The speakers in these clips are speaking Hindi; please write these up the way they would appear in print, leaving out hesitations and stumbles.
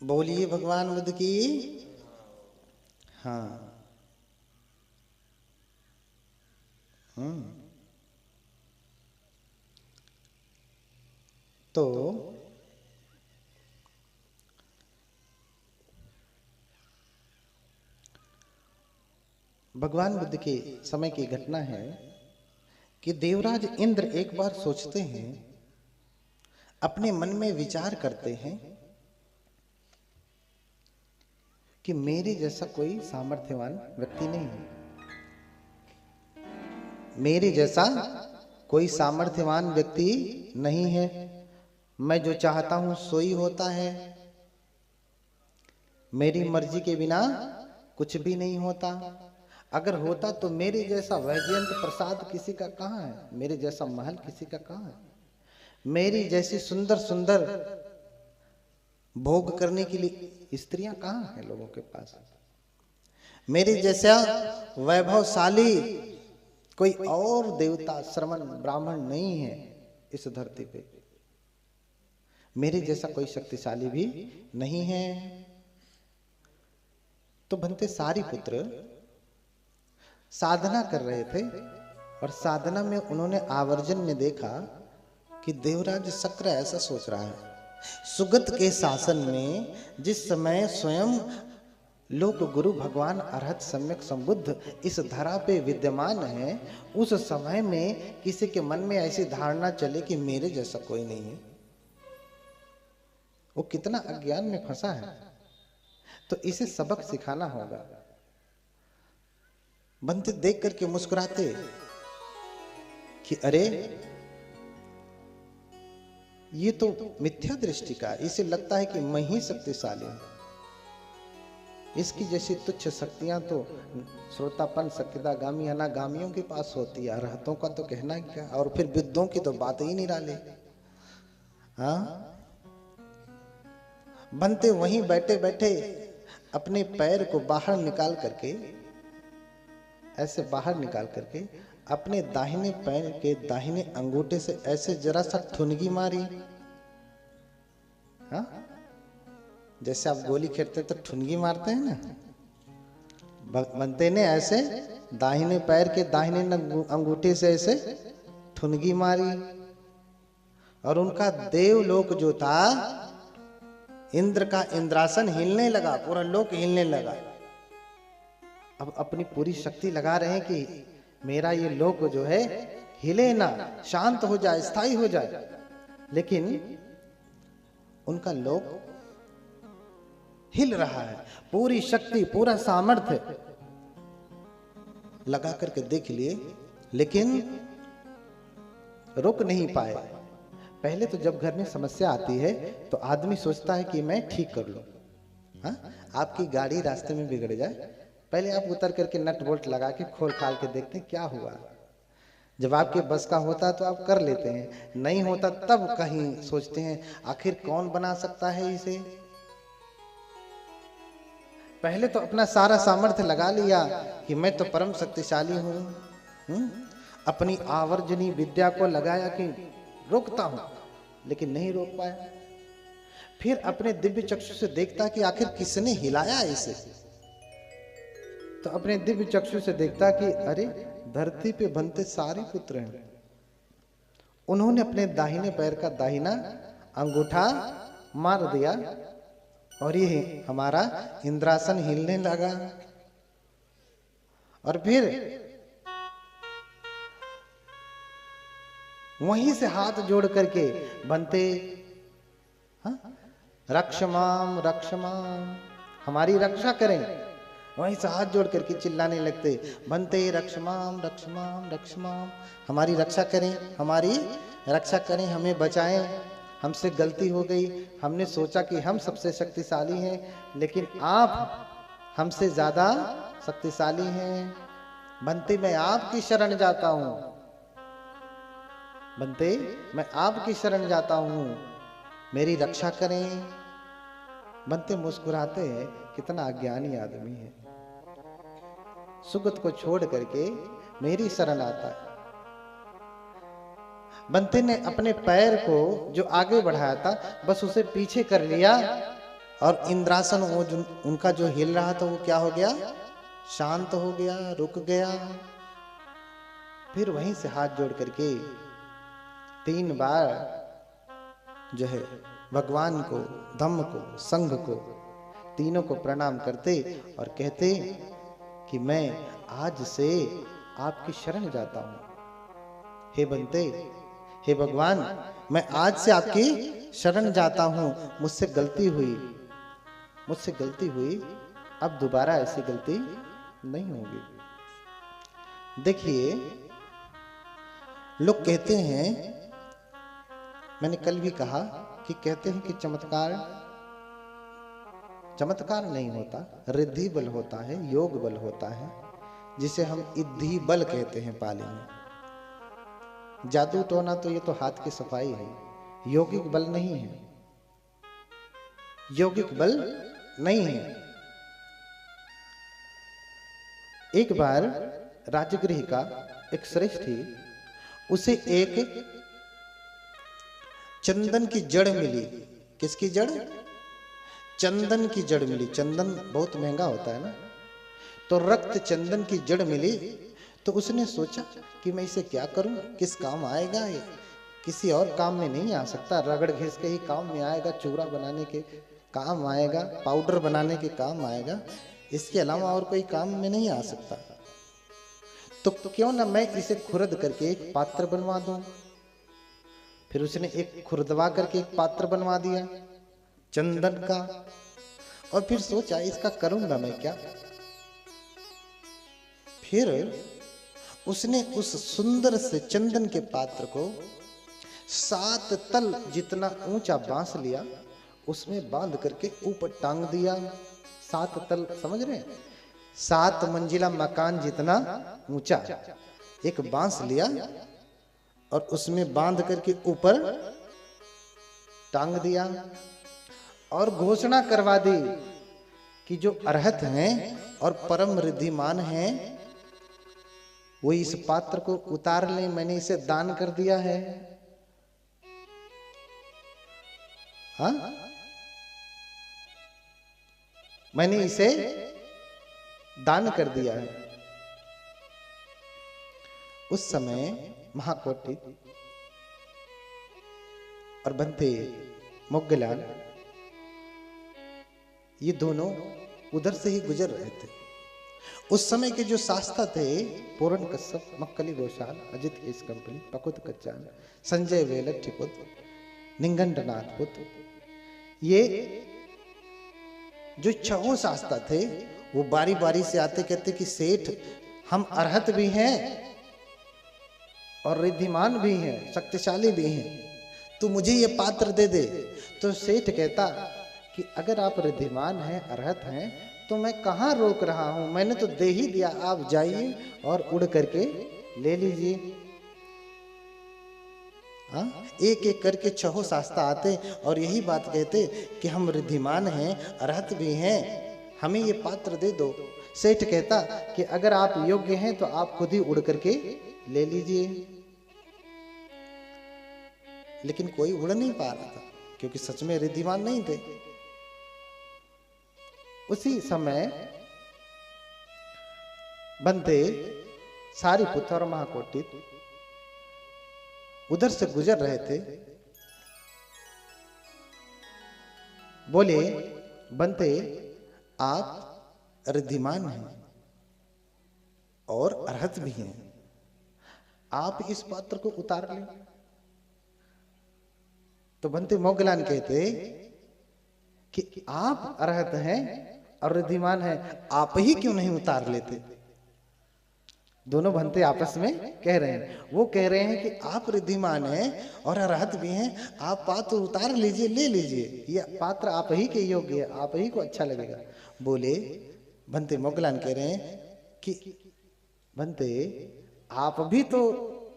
बोलिए भगवान बुद्ध की। हाँ। तो भगवान बुद्ध के समय की घटना है कि देवराज इंद्र एक बार सोचते हैं, अपने मन में विचार करते हैं कि मेरे जैसा कोई सामर्थ्यवान व्यक्ति नहीं है। मेरे जैसा कोई सामर्थ्यवान व्यक्ति नहीं है। मैं जो चाहता हूं सो ही होता है। मेरी मर्जी के बिना कुछ भी नहीं होता। अगर होता तो मेरे जैसा वैजयंत प्रसाद किसी का कहाँ है? मेरे जैसा महल किसी का कहाँ है? मेरी जैसी सुंदर सुंदर भोग करने के लिए स्त्रियां कहाँ हैं लोगों के पास? मेरे जैसा वैभवशाली कोई और देवता श्रमण ब्राह्मण नहीं है इस धरती पे। मेरे जैसा कोई शक्तिशाली भी नहीं है। तो बनते सारिपुत्र साधना कर रहे थे और साधना में उन्होंने आवर्जन में देखा कि देवराज शक्र ऐसा सोच रहा है। सुगत के शासन में जिस समय स्वयं लोक गुरु भगवान अरहत सम्यक संबुद्ध इस धरा पे विद्यमान है, उस समय में किसी के मन में ऐसी धारणा चले कि मेरे जैसा कोई नहीं है, वो कितना अज्ञान में फंसा है। तो इसे सबक सिखाना होगा। बनते देख करके मुस्कुराते कि अरे ये तो मिथ्या दृष्टि का, इसे लगता है कि मैं ही शक्तिशाली हूं। इसकी जैसी तुच्छ शक्तियां तो श्रोतापन सकिदागामी अनागामियों के पास होती है, अरहतों का तो कहना क्या, और फिर विद्यों की तो बात ही निराले। हाँ, बनते वहीं बैठे बैठे अपने पैर को बाहर निकाल करके, ऐसे बाहर निकाल करके अपने दाहिने पैर के दाहिने अंगूठे से ऐसे जरा सा ठुनगी मारी। हाँ, जैसे आप गोली खेलते तो ठुनगी मारते हैं ना, बनते ने ऐसे दाहिने पैर के दाहिने अंगूठे से ऐसे ठुनगी मारी और उनका देवलोक जो था, इंद्र का इंद्रासन हिलने लगा, पूरा लोक हिलने लगा। अब अपनी पूरी शक्ति लगा रहे हैं कि मेरा ये लोक जो है हिले ना, शांत हो जाए, स्थायी हो जाए। लेकिन उनका लोक हिल रहा है। पूरी शक्ति पूरा सामर्थ्य लगा करके देख लिए, लेकिन रुक नहीं पाए। पहले तो जब घर में समस्या आती है तो आदमी सोचता है कि मैं ठीक कर लूं। हाँ, आपकी गाड़ी रास्ते में बिगड़ जाए, पहले आप उतर करके नट बोल्ट लगा के खोल खाल के देखते हैं क्या हुआ। जब आपके बस का होता तो आप कर लेते हैं, नहीं होता तब कहीं सोचते हैं आखिर कौन बना सकता है इसे। पहले तो अपना सारा सामर्थ्य लगा लिया कि मैं तो परम शक्तिशाली हूं। अपनी आवर्जनी विद्या को लगाया कि रोकता हूं, लेकिन नहीं रोक पाया। फिर अपने दिव्य चक्षु से देखता कि आखिर किसने हिलाया इसे। तो अपने दिव्य चक्षु से देखता कि अरे धरती पे बनते सारे पुत्र हैं। उन्होंने अपने दाहिने पैर का दाहिना अंगूठा मार दिया और ये हमारा इंद्रासन हिलने लगा। और फिर वहीं से हाथ जोड़ करके बनते, हाँ, रक्षमाम रक्षमाम, हमारी रक्षा करें। वहीं से हाथ जोड़ करके चिल्लाने लगते, बनते रक्षमाम रक्षमाम रक्षमाम, हमारी रक्षा करें, हमारी रक्षा करें, हमें बचाएं, हमसे गलती हो गई, हमने सोचा कि हम सबसे शक्तिशाली हैं, लेकिन आप हमसे ज्यादा शक्तिशाली हैं। बनते मैं आपकी शरण जाता हूं, बनते मैं आपकी शरण जाता हूं, मेरी रक्षा करें। बनते मुस्कुराते हैं, कितना अज्ञानी आदमी है, सुगत को छोड़ करके मेरी शरण आता है। बनते ने अपने पैर को जो आगे बढ़ाया था बस उसे पीछे कर लिया और इंद्रासन वो उनका जो हिल रहा था वो क्या हो गया, शांत हो गया, रुक गया। फिर वहीं से हाथ जोड़ करके 3 बार जो है भगवान को, धम्म को, संघ को, तीनों को प्रणाम करते और कहते कि मैं आज से आपकी शरण जाता हूं। हे बंते, हे भगवान, मैं आज से आपकी शरण जाता हूं। मुझसे गलती हुई, अब दोबारा ऐसी गलती नहीं होगी। देखिए, लोग कहते हैं, मैंने कल भी कहा कि कहते हैं कि चमत्कार नहीं होता, रिद्धि बल होता है, योग बल होता है, जिसे हम इद्धि बल कहते हैं पाली में। जादू टोना तो ये तो हाथ की सफाई है, यौगिक बल नहीं है, यौगिक बल नहीं है। एक बार राजगृह का एक श्रेष्ठी, उसे एक चंदन की जड़ मिली। किसकी जड़? चंदन की जड़ मिली। चंदन बहुत महंगा होता है ना, तो रक्त चंदन की जड़ मिली। तो उसने सोचा कि मैं इसे क्या करूं, किस काम आएगा ये, किसी और काम में नहीं आ सकता, रगड़ घिस के ही काम में आएगा, चूरा बनाने के काम आएगा, पाउडर बनाने के काम आएगा, इसके अलावा और कोई काम में नहीं आ सकता। तो क्यों ना मैं इसे खुरद करके एक पात्र बनवा दूं। फिर उसने एक खुरदवा करके एक पात्र बनवा दिया चंदन का, और फिर सोचा इसका करूंगा मैं क्या। फिर उसने उस सुंदर से चंदन के पात्र को 7 तल जितना ऊंचा बांस लिया, उसमें बांध करके ऊपर टांग दिया। 7 तल समझ रहे हैं, 7 मंजिला मकान जितना ऊंचा एक बांस लिया और उसमें बांध करके ऊपर टांग दिया और घोषणा करवा दी कि जो अरहत हैं और परम रिद्धिमान हैं वो इस पात्र को उतार लें, मैंने इसे दान कर दिया है। हाँ, मैंने इसे दान कर दिया है। उस समय महाकोटि और बंते मोग्गलान ये दोनों उधर से ही गुजर रहे थे। उस समय के जो शास्ता थे, पूरन कश्यप, मक्कली गोशाल, अजित केस कंपनी, पकुत कच्चान, संजय वेलट पुत्र, निंगंडनाथ पुत्र, ये जो 6 शास्ता थे वो बारी बारी से आते कहते कि सेठ, हम अरहत भी हैं और रिद्धिमान भी हैं, शक्तिशाली भी हैं, तू मुझे ये पात्र दे दे। तो सेठ कहता कि अगर आप रिद्धिमान हैं, अरहत हैं, तो मैं कहाँ रोक रहा हूं, मैंने तो दे ही दिया, आप जाइए और उड़ करके ले लीजिए। हाँ, एक एक करके 6 शास्ता आते और यही बात कहते कि हम रिद्धिमान हैं, अरहत भी हैं, हमें ये पात्र दे दो। सेठ कहता कि अगर आप योग्य हैं तो आप खुद ही उड़ करके ले लीजिए। लेकिन कोई उड़ नहीं पा रहा था क्योंकि सच में रिद्धिमान नहीं थे। उसी समय बंदे सारीपुत्र और महाकोटि उधर से गुजर रहे थे। बोले, बंते, आप रिद्धिमान हैं और अरहत भी हैं, आप इस पात्र को उतार लें। तो बंते मोग्गलान कहते कि आप अरहत हैं और रिद्धिमान हैं, आप ही क्यों नहीं उतार लेते। दोनों भंते आपस में कह रहे हैं, वो कह रहे हैं कि आप रिद्धिमान हैं और अरहत भी हैं, आप पात्र उतार लीजिए, ले लीजिए, ये पात्र आप ही के योग्य है, आप ही को अच्छा लगेगा। बोले, भंते मोग्गलान कह रहे हैं कि भंते, आप भी तो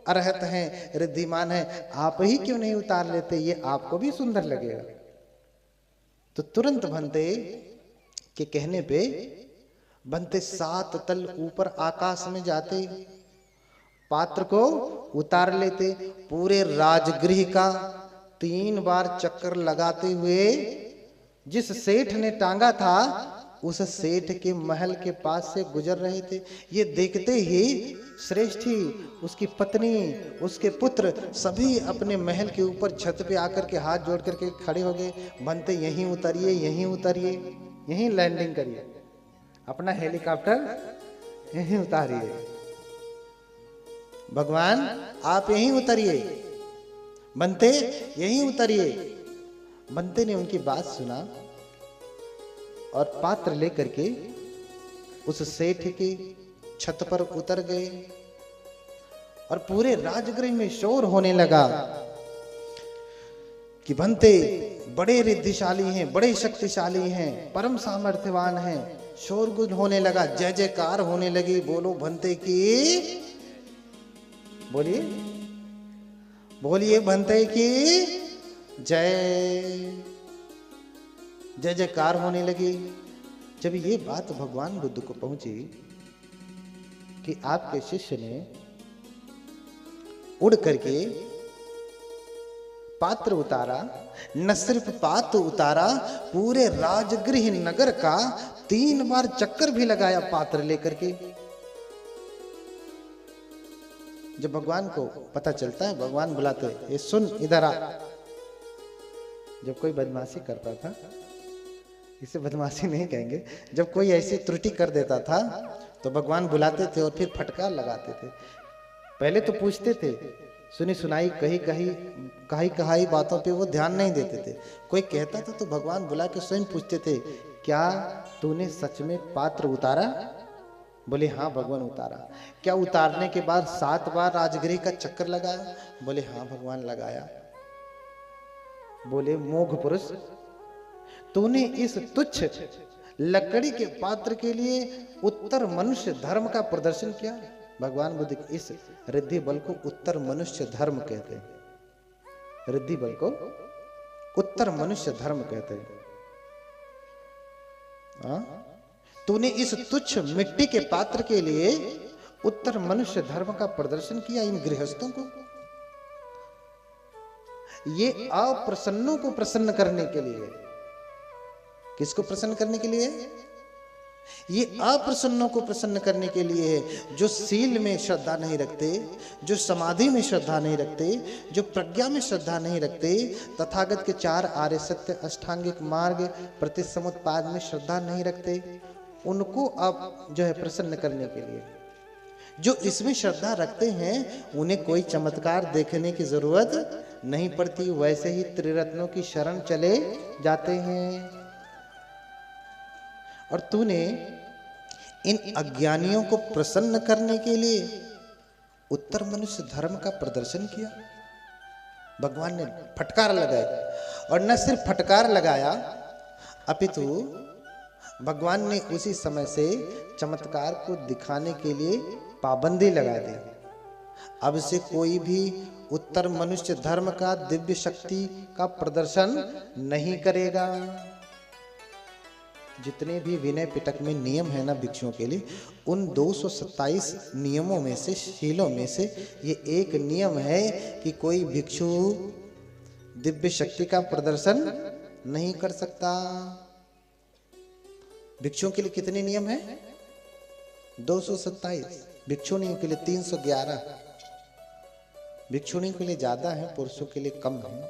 अरहत हैं, रिद्धिमान हैं, आप ही क्यों नहीं उतार लेते, ये आपको भी सुंदर लगेगा। तो तुरंत भंते के कहने पे बंते 7 तल ऊपर आकाश में जाते, पात्र को उतार लेते, पूरे राजगृह का 3 बार चक्कर लगाते हुए जिस सेठ ने टांगा था उस सेठ के महल के पास से गुजर रहे थे। ये देखते ही श्रेष्ठी, उसकी पत्नी, उसके पुत्र सभी अपने महल के ऊपर छत पे आकर के हाथ जोड़ करके खड़े हो गए। बनते यहीं उतरिए, यहीं उतरिए, यहीं लैंडिंग करिए, अपना हेलीकॉप्टर यहीं उतारिए, भगवान आप यहीं उतरिए, बनते यहीं उतरिए। बनते ने उनकी बात सुना और पात्र लेकर के उस सेठ की छत पर उतर गए और पूरे राजगृह में शोर होने लगा कि बनते बड़े रिद्धिशाली हैं, बड़े शक्तिशाली हैं, परम सामर्थ्यवान हैं। शोरगुल होने लगा, जय जयकार होने लगी। बोलो बनते की, बोलिए बोलिए बनते की जय। जय जयकार होने लगी। जब ये बात भगवान बुद्ध को पहुंची कि आपके शिष्य ने उड़ करके पात्र उतारा, न सिर्फ पात्र उतारा, पूरे राजगृह नगर का 3 बार चक्कर भी लगाया पात्र लेकर के। जब भगवान को पता चलता है, भगवान बुलाते, ये सुन इधर आ। जब कोई बदमाशी करता था, इसे बदमाशी नहीं कहेंगे, जब कोई ऐसी त्रुटि कर देता था तो भगवान बुलाते थे और फिर फटकार लगाते थे। पहले तो पूछते थे, सुनी सुनाई कही कहाई बातों पे वो ध्यान नहीं देते थे। कोई कहता था तो भगवान बुला के स्वयं पूछते थे, क्या तूने सच में पात्र उतारा? बोले हाँ भगवान उतारा। क्या उतारने के बाद 7 बार राजगृह का चक्कर लगाया? बोले हाँ भगवान लगाया। बोले मोघ पुरुष, तूने इस तुच्छ लकड़ी के पात्र के लिए उत्तर मनुष्य धर्म का प्रदर्शन किया। भगवान बुद्ध इस रिद्धि बल को उत्तर मनुष्य धर्म कहते हैं। रिद्धि बल को उत्तर मनुष्य धर्म कहते हैं। तूने इस तुच्छ मिट्टी के पात्र के लिए उत्तर मनुष्य धर्म का प्रदर्शन किया। इन गृहस्थों को, ये अप्रसन्नों को प्रसन्न करने के लिए। किसको प्रसन्न करने के लिए? ये अप्रसन्नों को प्रसन्न करने के लिए है, जो सील में श्रद्धा नहीं रखते, जो समाधि में श्रद्धा नहीं रखते, जो प्रज्ञा में श्रद्धा नहीं रखते, तथागत के 4 आर्य सत्य अष्टांगिक मार्ग प्रतिसमुत्पाद में श्रद्धा नहीं रखते, उनको अब जो है प्रसन्न करने के लिए। जो इसमें श्रद्धा रखते हैं उन्हें कोई चमत्कार देखने की जरूरत नहीं पड़ती, वैसे ही त्रिरत्नों की शरण चले जाते हैं। और तूने इन अज्ञानियों को प्रसन्न करने के लिए उत्तर मनुष्य धर्म का प्रदर्शन किया। भगवान ने फटकार लगाई, और न सिर्फ फटकार लगाया अपितु भगवान ने उसी समय से चमत्कार को दिखाने के लिए पाबंदी लगा दी। अब से कोई भी उत्तर मनुष्य धर्म का दिव्य शक्ति का प्रदर्शन नहीं करेगा। जितने भी विनय पिटक में नियम है ना भिक्षुओं के लिए, उन 227 नियमों में से, शीलों में से ये एक नियम है कि कोई भिक्षु दिव्य शक्ति का प्रदर्शन नहीं कर सकता। भिक्षुओं के लिए कितने नियम है? 227। भिक्षुणियों के लिए 311। भिक्षुणियों के लिए ज्यादा है, पुरुषों के लिए कम है।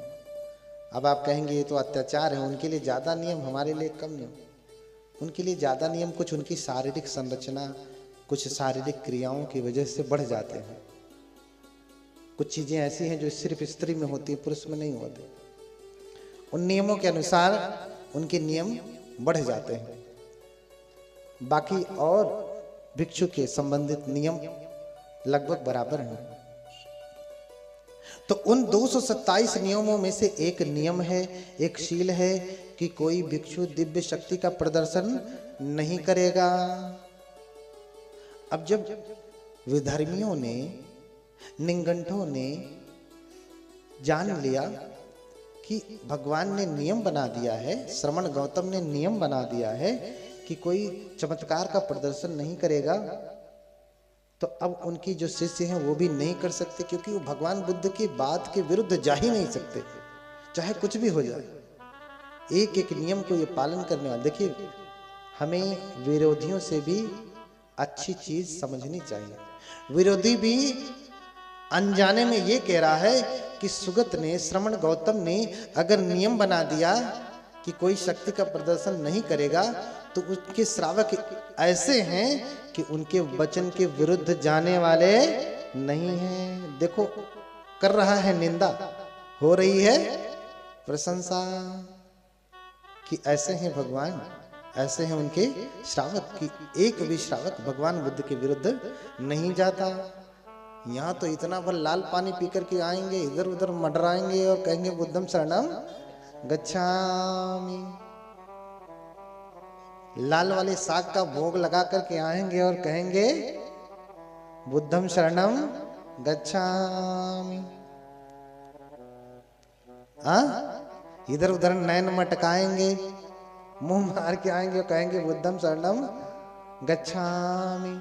अब आप कहेंगे ये तो अत्याचार है, उनके लिए ज्यादा नियम, हमारे लिए कम नियम। उनके लिए ज्यादा नियम कुछ उनकी शारीरिक संरचना, कुछ शारीरिक क्रियाओं की वजह से बढ़ जाते हैं। कुछ चीजें ऐसी हैं जो सिर्फ स्त्री में होती है, पुरुष में नहीं होती। उन नियमों के अनुसार उनके नियम बढ़ जाते हैं। बाकी और भिक्षु के संबंधित नियम लगभग बराबर हैं। तो उन 227 नियमों में से एक नियम है, एक शील है कि कोई भिक्षु दिव्य शक्ति का प्रदर्शन नहीं करेगा। अब जब विधर्मियों ने, निंगंठों ने जान लिया कि भगवान ने नियम बना दिया है, श्रमण गौतम ने नियम बना दिया है कि कोई चमत्कार का प्रदर्शन नहीं करेगा, तो अब उनकी जो शिष्य हैं वो भी नहीं कर सकते, क्योंकि वो भगवान बुद्ध की बात के विरुद्ध जा ही नहीं सकते, चाहे कुछ भी हो जाए। एक एक नियम को ये पालन करने वाले। देखिए, हमें विरोधियों से भी अच्छी चीज समझनी चाहिए। विरोधी भी अनजाने में ये कह रहा है कि सुगत ने, श्रवण गौतम ने अगर नियम बना दिया कि कोई शक्ति का प्रदर्शन नहीं करेगा, तो उसके श्रावक ऐसे हैं कि उनके वचन के विरुद्ध जाने वाले नहीं हैं। देखो, कर रहा है निंदा, हो रही है प्रशंसा, कि ऐसे हैं भगवान, ऐसे हैं उनके श्रावक, कि एक भी श्रावक भगवान बुद्ध के विरुद्ध नहीं जाता। यहाँ तो इतना भर लाल पानी पीकर के आएंगे, इधर उधर मंडराएंगे और कहेंगे बुद्धम शरणम गच्छामि। लाल वाले साग का भोग लगा करके आएंगे और कहेंगे बुद्धम शरणम गच्छामि। इधर उधर नैन मटकाएंगे, मुंह मार के आएंगे और कहेंगे बुद्धम शरणम गच्छामि।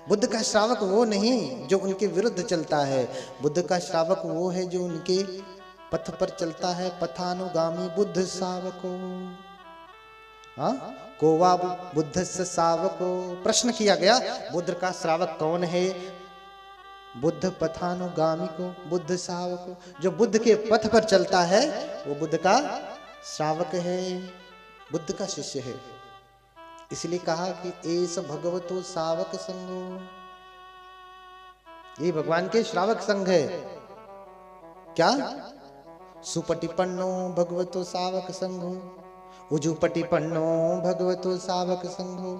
बुद्ध का श्रावक वो नहीं जो उनके विरुद्ध चलता है, बुद्ध का श्रावक वो है जो उनके पथ पर चलता है। पथानुगामी बुद्ध श्रावको, को वा बुद्ध से श्रावको। प्रश्न किया गया, बुद्ध का श्रावक कौन है? बुद्ध पथानुगामी को, बुद्ध श्रावको, जो बुद्ध के पथ पर चलता है वो बुद्ध का श्रावक है, बुद्ध का शिष्य है। इसलिए कहा कि एस भगवतो श्रावक संघो, ये भगवान के श्रावक संघ है। क्या? सुपटिपन्नो भगवतो श्रावक संघो, उजुपटिपन्नो भगवतो श्रावक संघो,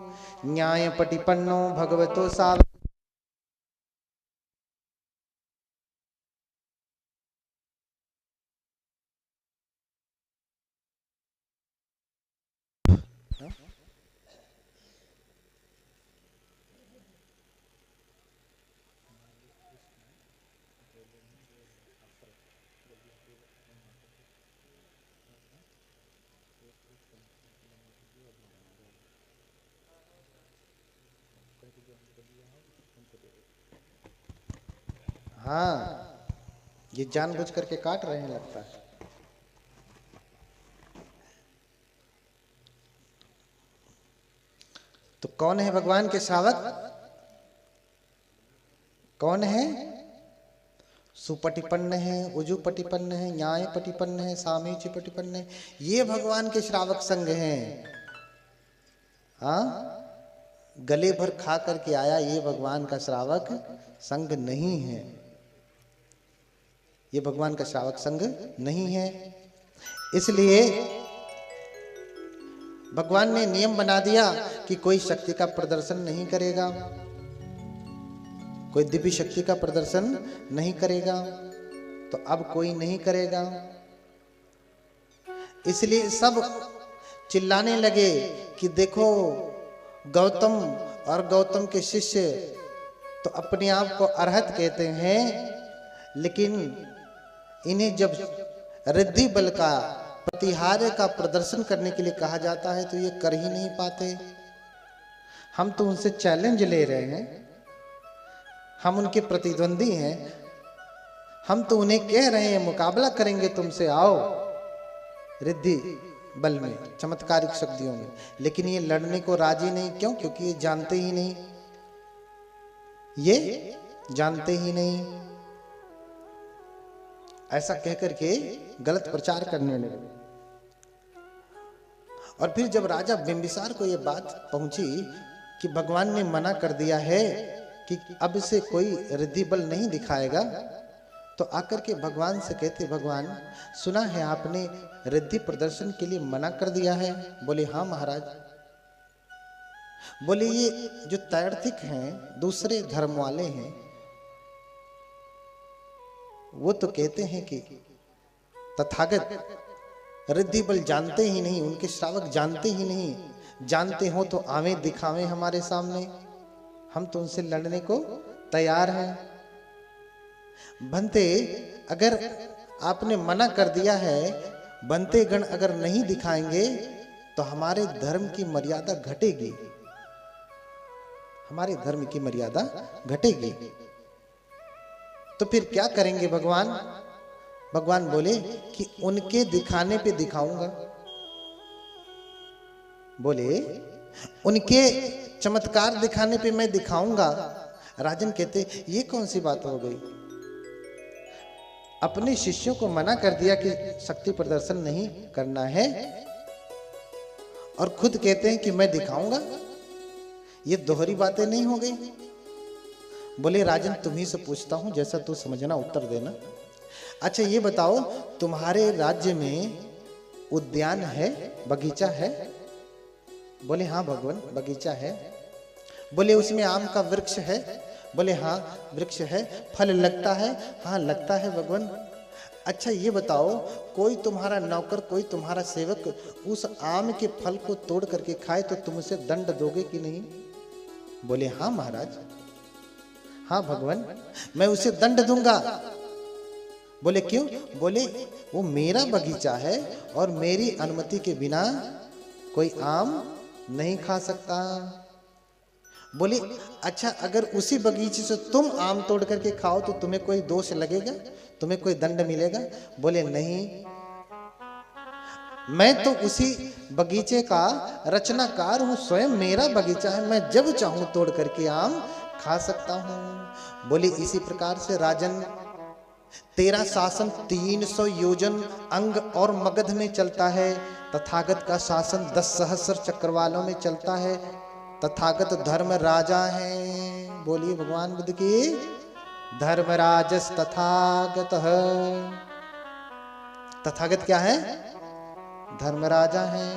न्यायपटिपन्नो भगवतो श्रावक। हाँ, ये जानबूझ करके काट रहे हैं लगता है। तो कौन है भगवान के श्रावक? कौन है? सुपटिपन्न है, उजुपटिपन्न है, न्यायपटिपन्न है, सामीचपटिपन्न है, ये भगवान के श्रावक संघ हैं। गले भर खा करके आया, ये भगवान का श्रावक संघ नहीं है, ये भगवान का श्रावक संघ नहीं है। इसलिए भगवान ने नियम बना दिया कि कोई शक्ति का प्रदर्शन नहीं करेगा, कोई दिव्य शक्ति का प्रदर्शन नहीं करेगा, तो अब कोई नहीं करेगा। इसलिए सब चिल्लाने लगे कि देखो, गौतम और गौतम के शिष्य तो अपने आप को अरहत कहते हैं, लेकिन इन्हें जब रिद्धि बल का, प्रतिहार्य का प्रदर्शन करने के लिए कहा जाता है तो ये कर ही नहीं पाते। हम तो उनसे चैलेंज ले रहे हैं, हम उनके प्रतिद्वंदी हैं, हम तो उन्हें कह रहे हैं मुकाबला करेंगे तुमसे, आओ रिद्धि बल में, चमत्कारिक शक्तियों में, लेकिन ये लड़ने को राजी नहीं। क्यों? क्योंकि ये जानते ही नहीं, ये जानते ही नहीं। ऐसा कहकर के गलत प्रचार करने लगे। और फिर जब राजा बिंबिसार को यह बात पहुंची कि भगवान ने मना कर दिया है कि अब से कोई रिद्धि बल नहीं दिखाएगा, तो आकर के भगवान से कहते, भगवान सुना है आपने रिद्धि प्रदर्शन के लिए मना कर दिया है। बोले हाँ महाराज। बोले ये जो तैर्थिक हैं, दूसरे धर्म वाले हैं, वो तो कहते हैं कि तथागत रिद्धि बल जानते ही नहीं, उनके श्रावक जानते ही नहीं, जानते हो तो आवे दिखावे हमारे सामने, हम तो उनसे लड़ने को तैयार हैं। भंते अगर आपने मना कर दिया है, बनते गण अगर नहीं दिखाएंगे तो हमारे धर्म की मर्यादा घटेगी, हमारे धर्म की मर्यादा घटेगी। तो फिर क्या करेंगे भगवान? भगवान बोले कि उनके दिखाने पे दिखाऊंगा। बोले उनके चमत्कार दिखाने पे मैं दिखाऊंगा। राजन कहते ये कौन सी बात हो गई? अपने शिष्यों को मना कर दिया कि शक्ति प्रदर्शन नहीं करना है, और खुद कहते हैं कि मैं दिखाऊंगा। ये दोहरी बातें नहीं हो गई? बोले राजन तुम्ही से पूछता हूं, जैसा तू समझना उत्तर देना। अच्छा ये बताओ, तुम्हारे राज्य में उद्यान है, बगीचा है? बोले हाँ भगवान बगीचा है। बोले उसमें आम का वृक्ष है? बोले हाँ वृक्ष है। फल लगता है? हाँ लगता है भगवान। अच्छा ये बताओ, कोई तुम्हारा नौकर, कोई तुम्हारा सेवक उस आम के फल को तोड़ करके खाए तो तुम उसे दंड दोगे कि नहीं? बोले हाँ महाराज, हाँ भगवान मैं उसे दंड दूंगा। बोले क्यों? बोले वो मेरा बगीचा है और मेरी अनुमति के बिना कोई आम नहीं खा सकता। बोले अच्छा अगर उसी बगीचे से तुम आम तोड़ करके खाओ तो तुम्हें कोई दोष लगेगा, तुम्हें कोई दंड मिलेगा? बोले नहीं, मैं तो उसी बगीचे का रचनाकार हूं, स्वयं मेरा बगीचा है, मैं जब चाहूं तोड़ करके आम खा सकता हूं। बोले इसी प्रकार से राजन तेरा शासन 300 योजन अंग और मगध में चलता है, तथागत का शासन 10 सहस्र चक्रवालों में चलता है। तथागत धर्म राजा हैं। बोलिए भगवान बुद्ध की धर्मराजस तथागत है। तथागत क्या है? धर्मराजा है।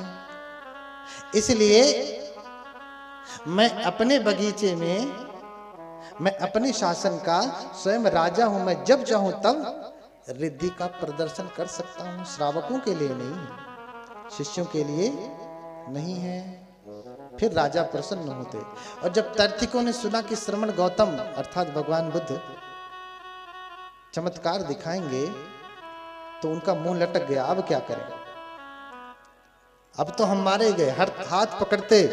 इसलिए मैं अपने बगीचे में, मैं अपने शासन का स्वयं राजा हूं, मैं जब चाहूं तब रिद्धि का प्रदर्शन कर सकता हूं। श्रावकों के लिए नहीं, शिष्यों के लिए नहीं है। फिर राजा प्रसन्न होते। और जब तार्किकों ने सुना कि श्रमण गौतम अर्थात भगवान बुद्ध चमत्कार दिखाएंगे तो उनका मुंह लटक गया। अब क्या करें? अब तो हम मारे गए। हर हाथ पकड़ते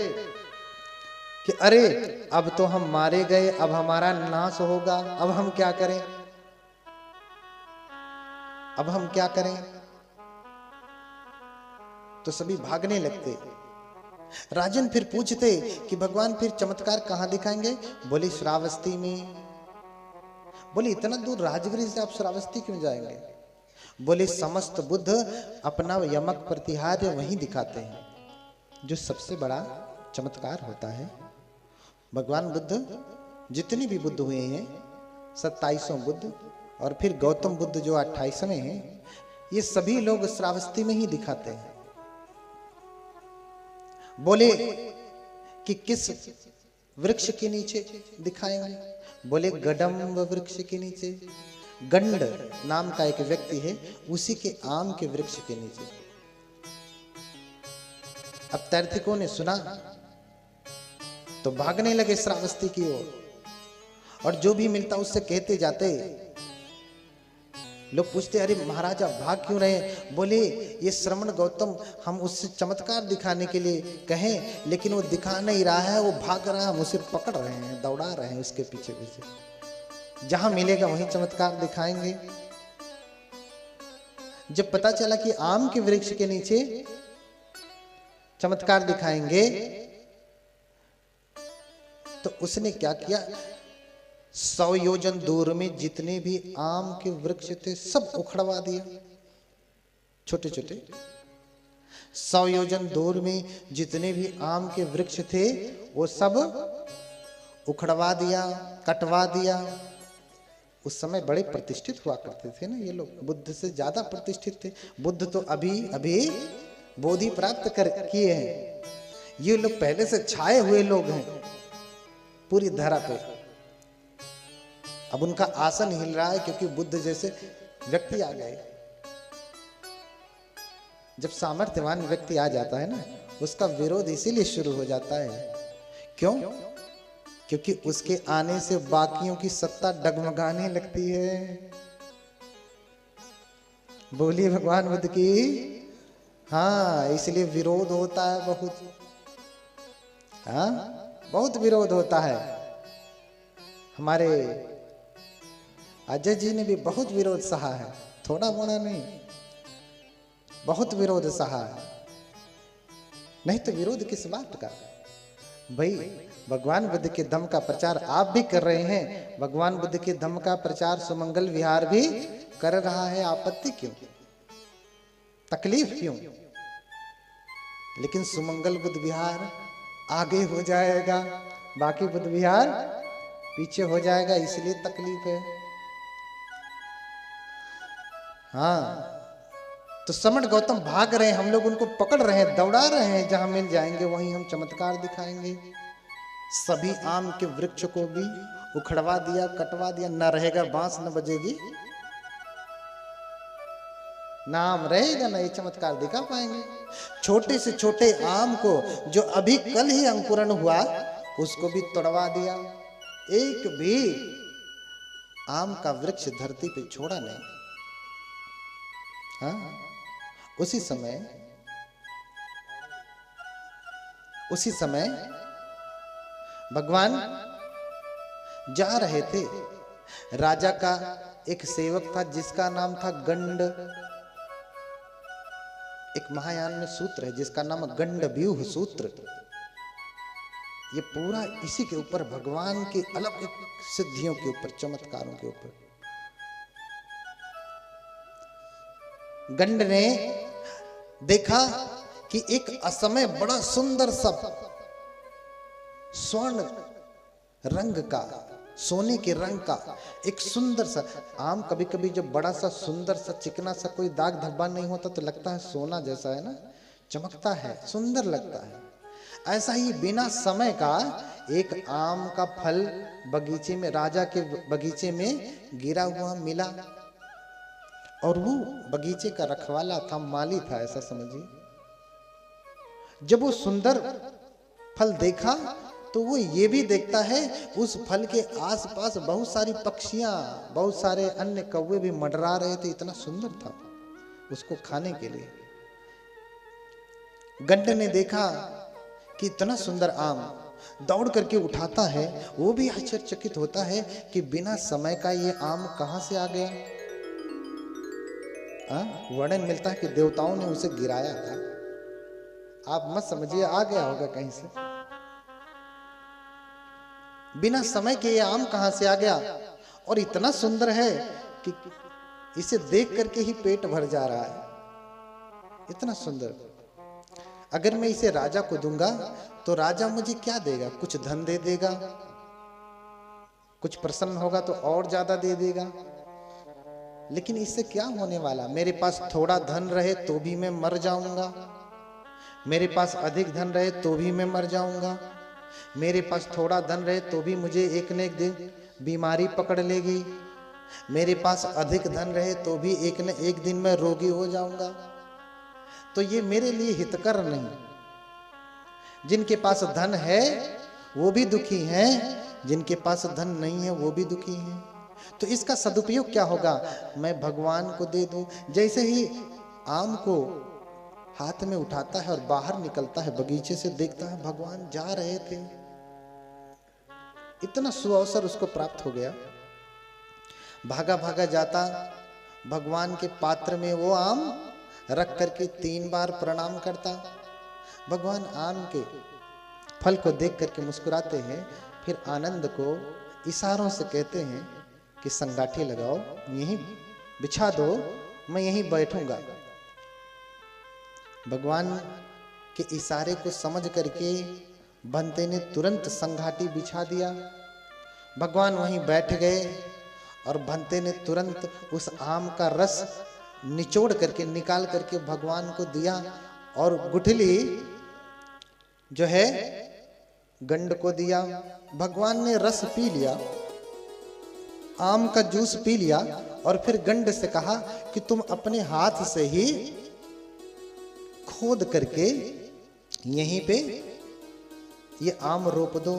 कि अरे अब तो हम मारे गए, अब हमारा नाश होगा, अब हम क्या करें? अब हम क्या करें? तो सभी भागने लगते। राजन फिर पूछते कि भगवान फिर चमत्कार कहां दिखाएंगे? बोले श्रावस्ती में। बोले इतना दूर राजगिरी से आप श्रावस्ती क्यों जाएंगे? बोले समस्त बुद्ध अपना यमक प्रतिहार्य वहीं दिखाते हैं, जो सबसे बड़ा चमत्कार होता है। भगवान बुद्ध जितने भी बुद्ध हुए हैं 27 बुद्ध, और फिर गौतम बुद्ध जो 28वें हैं, ये सभी लोग श्रावस्ती में ही दिखाते हैं। बोले कि किस वृक्ष के नीचे दिखाएंगे? बोले गडम्ब वृक्ष के नीचे। गंड नाम का एक व्यक्ति है, उसी के आम के वृक्ष के नीचे। अब तार्किकों ने सुना तो भागने लगे श्रावस्ती की ओर, और जो भी मिलता उससे कहते जाते। लोग पूछते अरे महाराजा भाग क्यों रहे? बोले ये श्रमण गौतम हम उससे चमत्कार दिखाने के लिए कहें, लेकिन वो दिखा नहीं रहा है, वो भाग रहा है, हम उसे पकड़ रहे हैं, दौड़ा रहे हैं उसके पीछे पीछे। जहां मिलेगा वहीं चमत्कार दिखाएंगे। जब पता चला कि आम के वृक्ष के नीचे चमत्कार दिखाएंगे तो उसने क्या किया? 100 योजन दूर में जितने भी आम के वृक्ष थे सब उखड़वा दिया, छोटे छोटे। 100 योजन दूर में जितने भी आम के वृक्ष थे वो सब उखड़वा दिया, कटवा दिया। उस समय बड़े प्रतिष्ठित हुआ करते थे ना ये लोग, बुद्ध से ज्यादा प्रतिष्ठित थे। बुद्ध तो अभी अभी बोधि प्राप्त कर किए हैं, ये लोग पहले से छाए हुए लोग हैं पूरी धरा पे। अब उनका आसन हिल रहा है क्योंकि बुद्ध जैसे व्यक्ति आ गए। जब सामर्थ्यवान व्यक्ति आ जाता है ना, उसका विरोध इसीलिए शुरू हो जाता है। क्यों? क्योंकि उसके आने से बाकियों की सत्ता डगमगाने लगती है। बोलिए भगवान बुद्ध की। हाँ, इसलिए विरोध होता है बहुत। हाँ, बहुत विरोध होता है। हमारे अजय जी ने भी बहुत विरोध सहा है। थोड़ा मोड़ा नहीं, बहुत विरोध सहा, नहीं तो विरोध किस बात का भाई। भगवान बुद्ध के धम्म का प्रचार आप भी कर रहे हैं, भगवान बुद्ध के धम्म का प्रचार सुमंगल विहार भी कर रहा है, आपत्ति क्यों, तकलीफ क्यों? लेकिन सुमंगल बुद्ध विहार आगे हो जाएगा, बाकी बुद्ध विहार पीछे हो जाएगा, इसलिए तकलीफ है। हाँ, तो समण गौतम भाग रहे हैं, हम लोग उनको पकड़ रहे हैं, दौड़ा रहे हैं, जहां मिल जाएंगे वहीं हम चमत्कार दिखाएंगे। सभी आम के वृक्ष को भी उखड़वा दिया, कटवा दिया, ना रहेगा बांस, न बजेगी नाम रहेगा, ना ये चमत्कार दिखा पाएंगे। छोटे से छोटे आम को जो अभी कल ही अंकुरण हुआ उसको भी तोड़वा दिया, एक भी आम का वृक्ष धरती पे छोड़ा नहीं। हाँ, उसी समय भगवान जा रहे थे। राजा का एक सेवक था जिसका नाम था गंड। एक महायान में सूत्र है जिसका नाम गंड व्यूह सूत्र। ये पूरा इसी के ऊपर, भगवान की अलग सिद्धियों के ऊपर, चमत्कारों के ऊपर। गंड ने देखा कि एक असमय बड़ा सुंदर सा स्वर्ण रंग का, सोने के रंग का एक सुंदर सा आम, कभी कभी जब बड़ा सा सुंदर सा चिकना सा कोई दाग धब्बा नहीं होता तो लगता है सोना जैसा है ना, चमकता है, सुंदर लगता है। ऐसा ही बिना समय का एक आम का फल बगीचे में, राजा के बगीचे में गिरा हुआ मिला, और वो बगीचे का रखवाला था, माली था, ऐसा समझिए। जब वो सुंदर फल देखा तो वो ये भी देखता है उस फल के आसपास बहुत सारी पक्षियां, बहुत सारे अन्य कौवे भी मंडरा रहे थे, इतना सुंदर था उसको खाने के लिए। गंड ने देखा कि इतना सुंदर आम, दौड़ करके उठाता है, वो भी आश्चर्यचकित होता है कि बिना समय का ये आम कहां से आ गया। वर्णन मिलता है कि देवताओं ने उसे गिराया था, आप मत समझिए आ गया होगा कहीं से। बिना समय के ये आम कहां से आ गया, और इतना सुंदर है कि इसे देख करके ही पेट भर जा रहा है, इतना सुंदर। अगर मैं इसे राजा को दूंगा तो राजा मुझे क्या देगा, कुछ धन दे देगा, कुछ प्रसन्न होगा तो और ज्यादा दे देगा, लेकिन इससे क्या होने वाला। मेरे पास थोड़ा धन रहे तो भी मैं मर जाऊंगा, मेरे पास अधिक धन रहे तो भी मैं मर जाऊंगा, मेरे पास थोड़ा धन रहे तो भी मुझे एक न एक दिन बीमारी पकड़ लेगी, मेरे पास अधिक धन रहे तो भी एक न एक दिन मैं रोगी हो जाऊंगा। तो ये मेरे लिए हितकर नहीं। जिनके पास धन है वो भी दुखी हैं, जिनके पास धन नहीं है वो भी दुखी हैं। तो इसका सदुपयोग क्या होगा, मैं भगवान को दे दूं। जैसे ही आम को हाथ में उठाता है और बाहर निकलता है, बगीचे से देखता है भगवान जा रहे थे, इतना सुअवसर उसको प्राप्त हो गया। भागा भागा जाता, भगवान के पात्र में वो आम रख करके 3 बार प्रणाम करता। भगवान आम के फल को देख करके मुस्कुराते हैं, फिर आनंद को इशारों से कहते हैं कि संगाठी लगाओ, यहीं बिछा दो, मैं यहीं बैठूंगा। भगवान के इशारे को समझ करके बंते ने तुरंत संगाठी बिछा दिया। भगवान वहीं बैठ गए और बंते ने तुरंत उस आम का रस निचोड़ करके, निकाल करके भगवान को दिया, और गुठली जो है गंड को दिया। भगवान ने रस पी लिया, आम का जूस पी लिया, और फिर गंड से कहा कि तुम अपने हाथ से ही खोद करके यहीं पे ये आम रोप दो।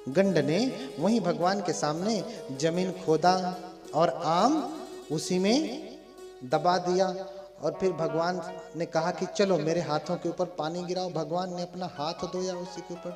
गंड ने वहीं भगवान के सामने जमीन खोदा और आम उसी में दबा दिया, और फिर भगवान ने कहा कि चलो मेरे हाथों के ऊपर पानी गिराओ। भगवान ने अपना हाथ धोया उसी के ऊपर,